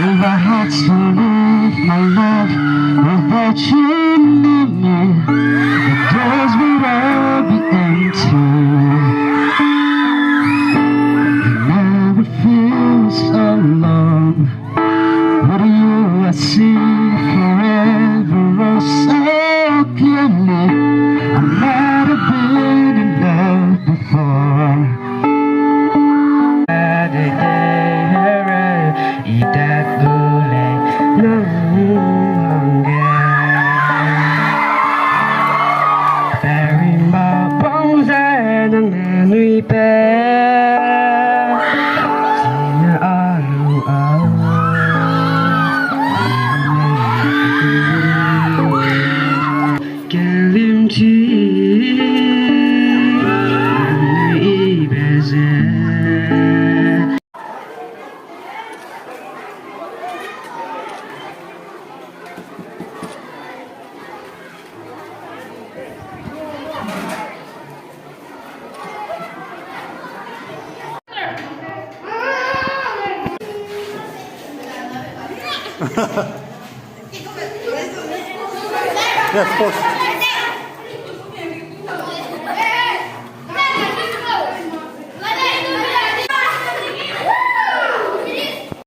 If I had to live my life without you near me, the doors would all be empty. And I would feel so alone. With you I see forever oh so clearly. I might have been in love before. Idat boleh nangangga Berimba bangsa ng nanui pe Sina alu-aw Kelimci Nanui ibeze Yes, of course.